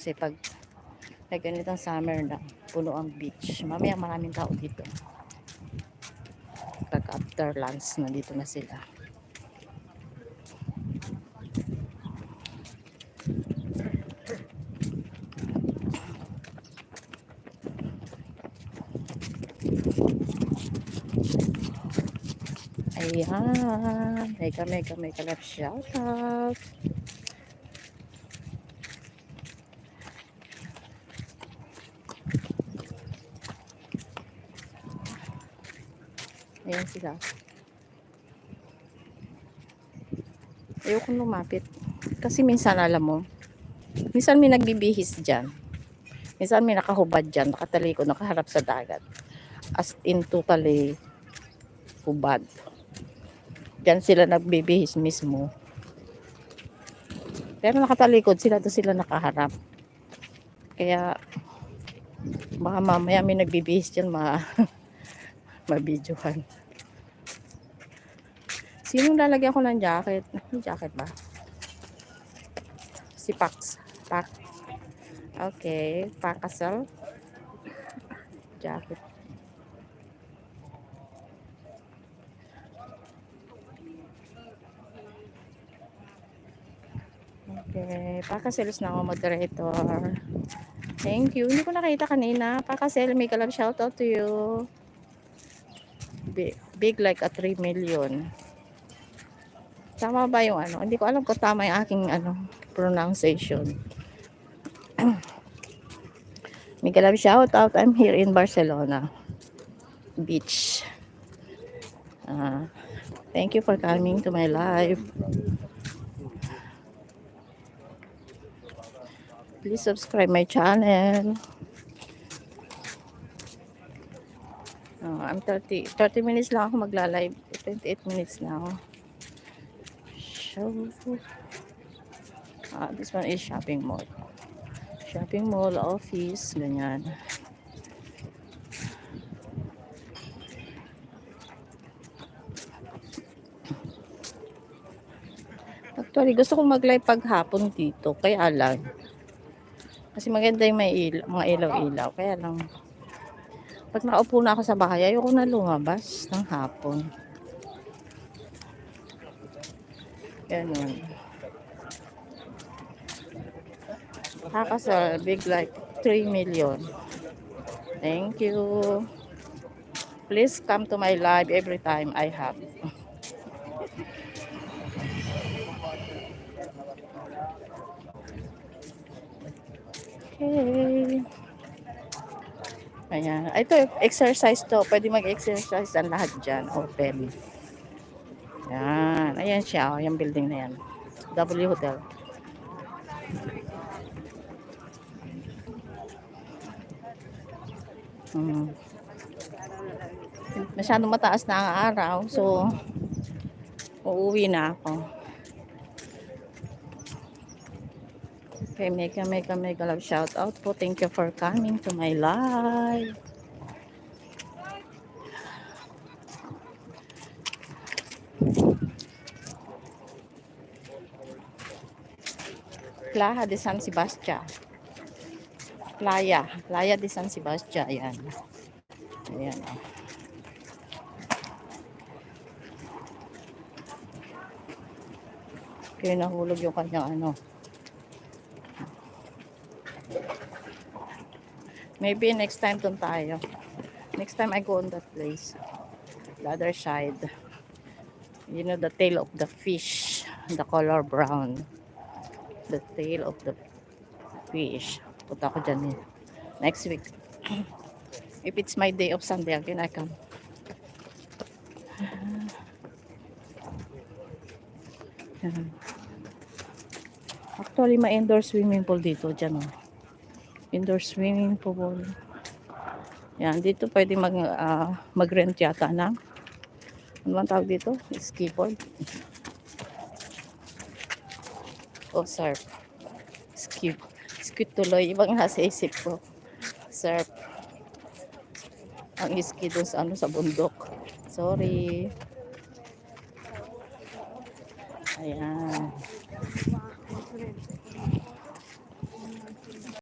Kasi pag ganitong summer na, puno ang beach. Mamaya maraming tao dito. Pag after lunch, nandito na sila. Ayan. Mega love shoutout. Ayan sila. Ayokong lumapit. Kasi minsan alam mo, minsan may nagbibihis dyan. Minsan may nakahubad dyan, nakatalikod, nakaharap sa dagat. As in totally hubad. Dyan sila nagbibihis mismo. Pero nakatalikod sila, doon sila nakaharap. Kaya baka mamaya may nagbibihis dyan, mabidyohan. Sinong lalagyan ko ng jacket? May jacket ba? Si Pax. Pax. Okay. Pakasal. Jacket. Okay. Pakaselos na ako, moderator. Thank you. Hindi ko nakita kanina. Pakasel, may kalab shoutout to you. Big like a 3 million. Tama ba yung ano? Hindi ko alam kung tama yung aking pronunciation. May kalab shoutout. I'm here in Barcelona Beach. Thank you for coming to my live. Please subscribe my channel. I'm 30 minutes lang ako magla-live. 28 minutes na ako. This one is shopping mall. Shopping mall, office, ganyan. Actually, gusto kong mag-live paghapon dito. Kaya lang. Kasi maganda yung mga ilaw-ilaw. Kaya lang. Pag nakaupo na ako sa bahay, ayoko na lumabas ng hapon. Ganun. Pakasal, big like 3 million. Thank you. Please come to my live every time I have. Okay. Ayan. Ito, exercise to. Pwede mag-exercise ang lahat dyan. Open. Ayan. Ayan siya. Yung building na yan. W Hotel. Masyadong mataas na ang araw. So, uuwi na ako. Okay, mega love shout out po. Thank you for coming to my live. Playa de San Sebastian. Playa de San Sebastian. Ayan. Ayan. Kaya nahulog yung kanyang Maybe next time dun tayo. Next time I go on that place. The other side. You know, the tail of the fish. The color brown. The tail of the fish. Punta ko dyan next week. If it's my day of Sunday, again I come. Actually, may indoor swimming pool dito. Dyan indoor swimming pool. Yan, dito pwede mag-rent yata ng ano bang tawag dito? Ski board. O surf. Ski tuloy. Ibang nasa isip ko. Surf. Ang ski dun sa bundok. Sorry. Ayan.